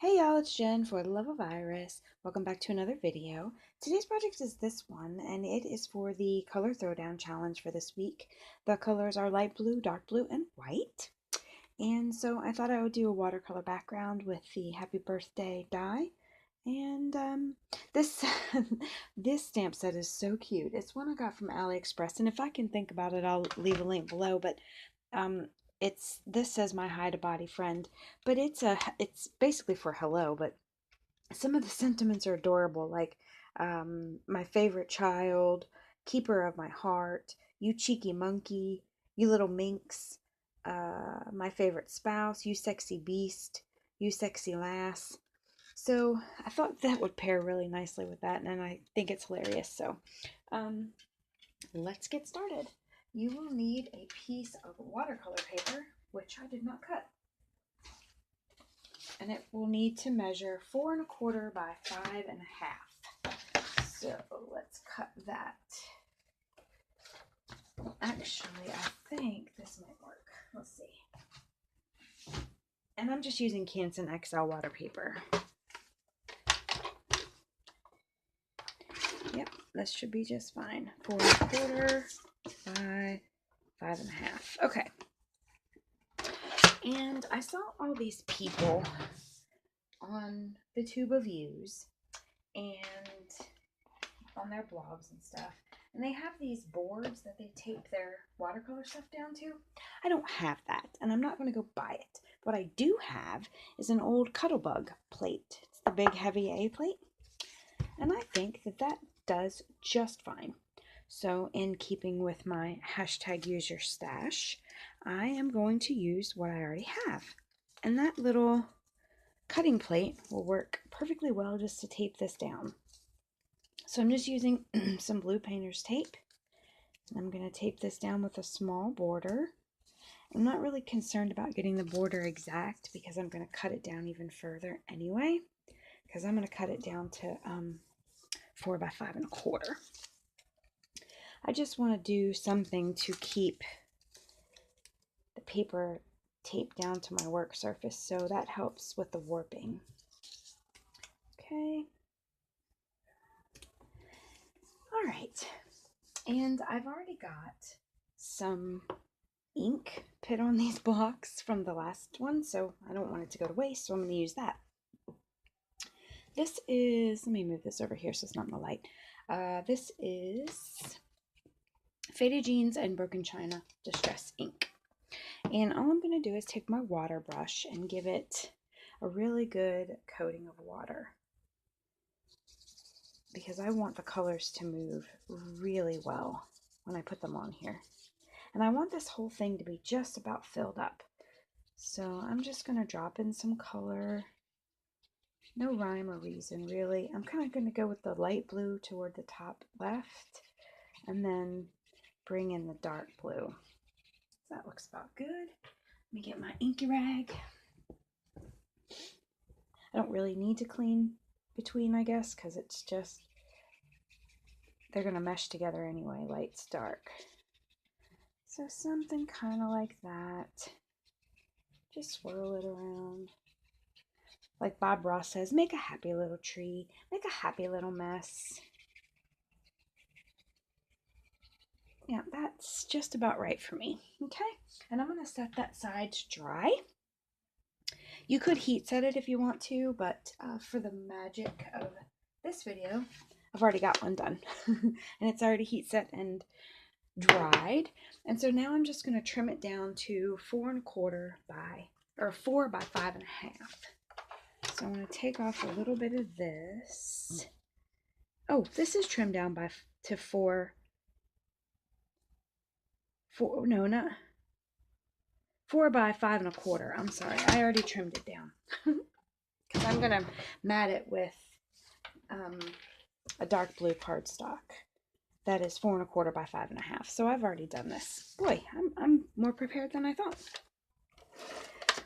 Hey y'all, it's Jen for the Love of Iris. Welcome back to another video. Today's project is this one, and it is for the color throwdown challenge for this week. The colors are light blue, dark blue, and white. And so I thought I would do a watercolor background with the happy birthday die. And this this stamp set is so cute. It's one I got from AliExpress, and if I can think about it, I'll leave a link below. But um, this says my hi to body friend, but it's basically for hello. But some of the sentiments are adorable, like my favorite child, keeper of my heart, you cheeky monkey, you little minx, my favorite spouse, you sexy beast, you sexy lass. So I thought that would pair really nicely with that, and I think it's hilarious. So um, let's get started. You will need a piece of watercolor paper, which I did not cut. And it will need to measure 4¼ by 5½. So let's cut that. Actually, I think this might work. Let's see. And I'm just using Canson XL water paper. Yep, this should be just fine. 4¼ by 5½. Okay. And I saw all these people on the Tube of Views and on their blogs and stuff, and they have these boards that they tape their watercolor stuff down to. I don't have that, and I'm not going to go buy it. What I do have is an old Cuttlebug plate. It's the big heavy A plate, and I think that that does just fine. So in keeping with my hashtag use your stash, I am going to use what I already have. And that little cutting plate will work perfectly well just to tape this down. So I'm just using some blue painter's tape. And I'm going to tape this down with a small border. I'm not really concerned about getting the border exact because I'm going to cut it down even further anyway. Because I'm going to cut it down to 4 by 5¼ I just want to do something to keep the paper taped down to my work surface, so that helps with the warping. Okay. All right. And I've already got some ink put on these blocks from the last one, so I don't want it to go to waste, so I'm going to use that. This is, let me move this over here so it's not in the light. This is Faded Jeans and Broken China Distress ink. And all I'm going to do is take my water brush and give it a really good coating of water, because I want the colors to move really well when I put them on here. And I want this whole thing to be just about filled up. So I'm just going to drop in some color. No rhyme or reason, really. I'm kind of going to go with the light blue toward the top left, and then bring in the dark blue. That looks about good. Let me get my inky rag. I don't really need to clean between, I guess, because it's just, they're going to mesh together anyway, lights, dark. So something kind of like that. Just swirl it around. Like Bob Ross says, make a happy little tree, make a happy little mess. Yeah, that's just about right for me. Okay, and I'm going to set that side to dry. You could heat set it if you want to, but for the magic of this video, I've already got one done. And it's already heat set and dried. And so now I'm just going to trim it down to 4¼ by, or 4 by 5½. So I'm going to take off a little bit of this. Oh, this is trimmed down by to 4. No, not 4 by 5¼ I'm sorry, I already trimmed it down because I'm gonna mat it with a dark blue cardstock that is 4¼ by 5½. So I've already done this. Boy, I'm more prepared than I thought.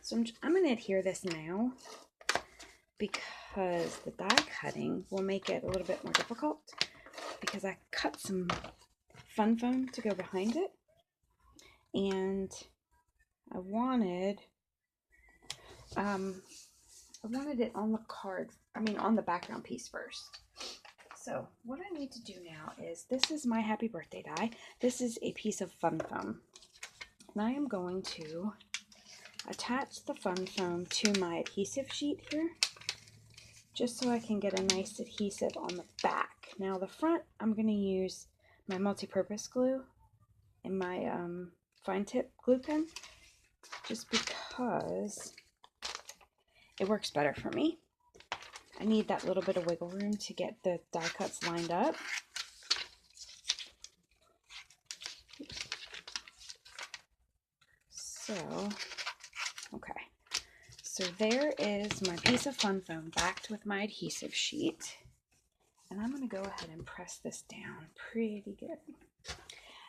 So I'm gonna adhere this now because the die cutting will make it a little bit more difficult, because I cut some fun foam to go behind it, and I wanted I wanted it on the card, on the background piece first. So what I need to do now is, this is my happy birthday die. This is a piece of fun foam. And I am going to attach the fun foam to my adhesive sheet here, just so I can get a nice adhesive on the back. Now the front, I'm going to use my multi-purpose glue and my fine tip glue pen, just because it works better for me. I need that little bit of wiggle room to get the die cuts lined up. So, okay. So there is my piece of fun foam backed with my adhesive sheet. And I'm going to go ahead and press this down pretty good.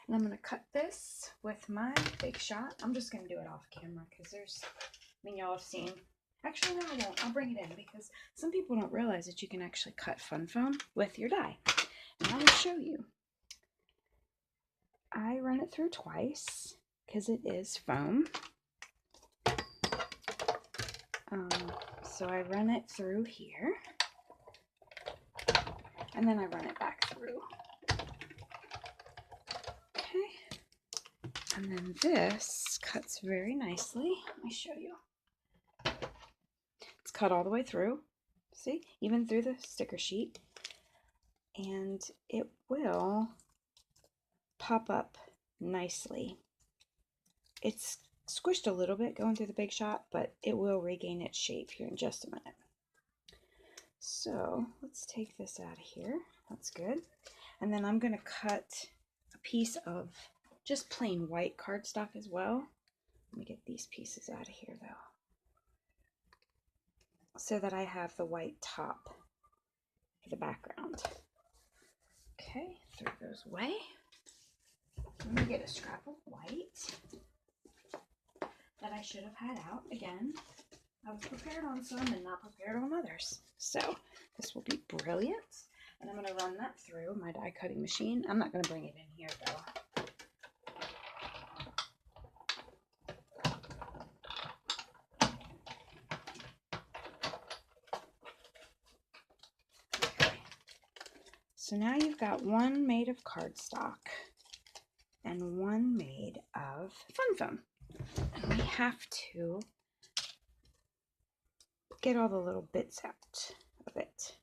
And I'm going to cut this with my Big Shot. I'm just going to do it off camera because y'all have seen. Actually, no, I won't. I'll bring it in because some people don't realize that you can actually cut fun foam with your die. And I will show you. I run it through twice because it is foam. So I run it through here, and then I run it back through. Okay, and then this cuts very nicely. Let me show you. It's cut all the way through, see, even through the sticker sheet, and it will pop up nicely. It's squished a little bit going through the Big Shot, but it will regain its shape here in just a minute. So let's take this out of here. That's good. And then I'm going to cut a piece of just plain white cardstock as well. Let me get these pieces out of here though, so that I have the white top for the background. Okay, throw those away. Let me get a scrap of white that I should have had out. Again, I was prepared on some and not prepared on others. So this will be brilliant. And I'm going to run that through my die cutting machine. I'm not going to bring it in here though. Okay. So now you've got one made of cardstock and one made of fun foam. And we have to get all the little bits out of it.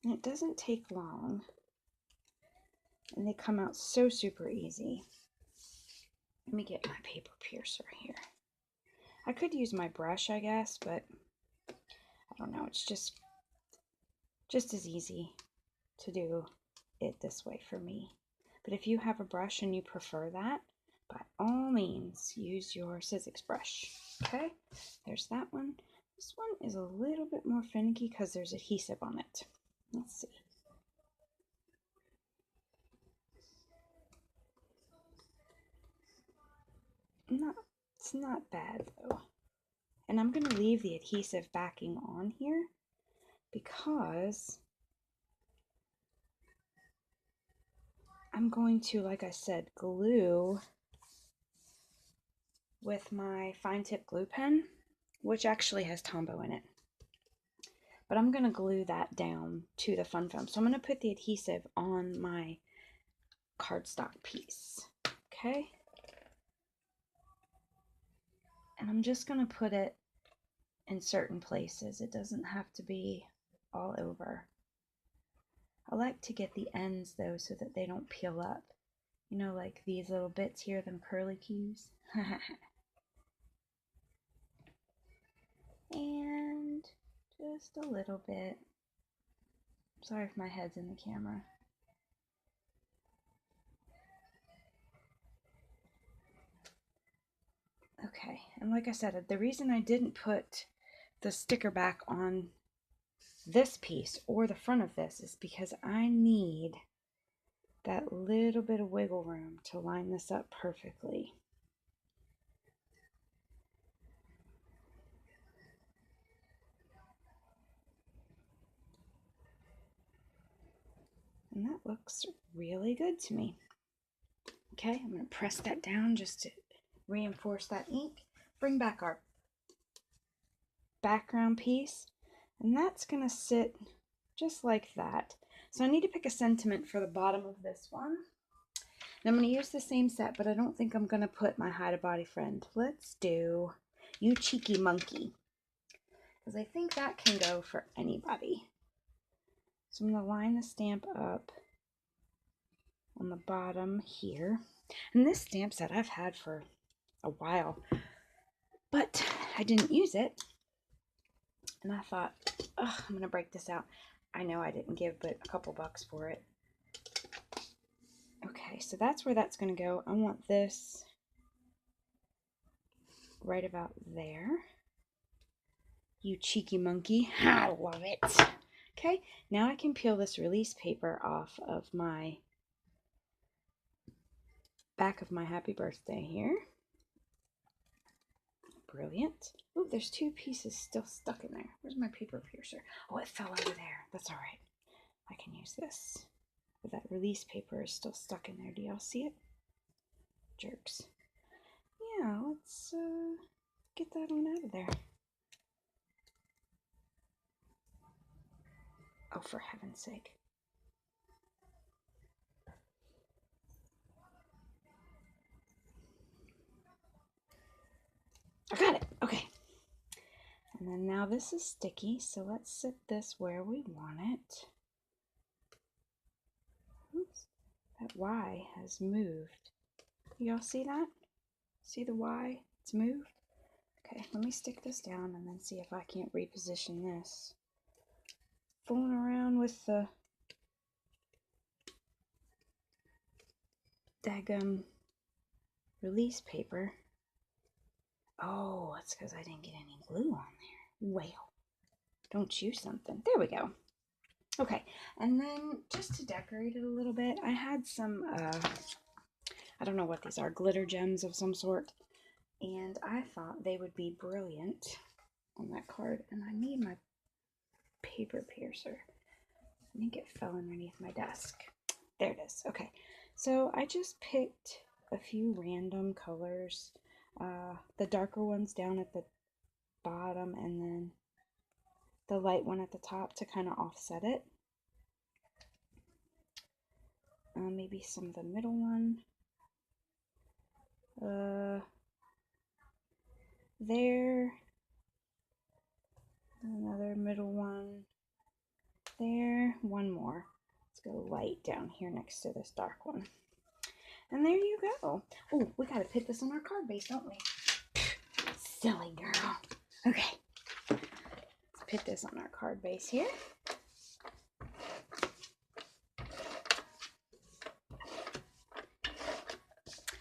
And it doesn't take long. And they come out so super easy. Let me get my paper piercer here. I could use my brush, I guess, but I don't know. It's just as easy to do it this way for me. But if you have a brush and you prefer that, by all means, use your Sizzix brush. Okay, there's that one. This one is a little bit more finicky because there's adhesive on it. Let's see. It's not bad though. And I'm going to leave the adhesive backing on here because I'm going to, like I said, glue with my fine tip glue pen, which actually has Tombow in it. But I'm going to glue that down to the fun foam. So I'm going to put the adhesive on my cardstock piece. Okay? And I'm just going to put it in certain places. It doesn't have to be all over. I like to get the ends though so that they don't peel up. You know, like these little bits here, them curly cues. And just a little bit. Sorry if my head's in the camera. Okay, and like I said, the reason I didn't put the sticker back on this piece or the front of this is because I need that little bit of wiggle room to line this up perfectly. And that looks really good to me. Okay, I'm going to press that down just to reinforce that ink. Bring back our background piece, and that's going to sit just like that. So I need to pick a sentiment for the bottom of this one. And I'm going to use the same set, but I don't think I'm going to put my hide a body friend. Let's do You Cheeky Monkey, because I think that can go for anybody. So I'm going to line the stamp up on the bottom here. And this stamp set I've had for a while, but I didn't use it. And I thought, oh, I'm going to break this out. I know I didn't give but a couple bucks for it. Okay, so that's where that's going to go. I want this right about there. You cheeky monkey. I love it. Okay, now I can peel this release paper off of my back of my happy birthday here. Brilliant. Oh, there's two pieces still stuck in there. Where's my paper piercer? Oh, it fell over there. That's all right. I can use this. But that release paper is still stuck in there. Do y'all see it? Jerks. Yeah, let's get that one out of there. Oh, for heaven's sake. I got it. Okay. And then now this is sticky, so let's sit this where we want it. Oops. That Y has moved. Y'all see that? See the Y? It's moved. Okay, let me stick this down and then see if I can't reposition this. Fooling around with the daggum release paper. Oh, it's because I didn't get any glue on there. Well, don't choose something. There we go. Okay, and then just to decorate it a little bit, I had some, I don't know what these are, glitter gems of some sort. And I thought they would be brilliant on that card. And I need my paper piercer. I think it fell underneath my desk. There it is. Okay, so I just picked a few random colors. The darker ones down at the bottom and then the light one at the top to kind of offset it. Maybe some of the middle one. There. Another middle one. There. One more. Let's go light down here next to this dark one. And there you go. Oh, we gotta put this on our card base, don't we? Silly girl. Okay. Let's put this on our card base here.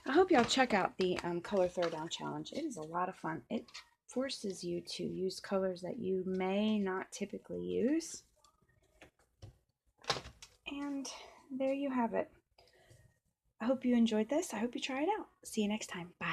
I hope y'all check out the color throwdown challenge. It is a lot of fun. It forces you to use colors that you may not typically use. And there you have it. I hope you enjoyed this. I hope you try it out. See you next time. Bye.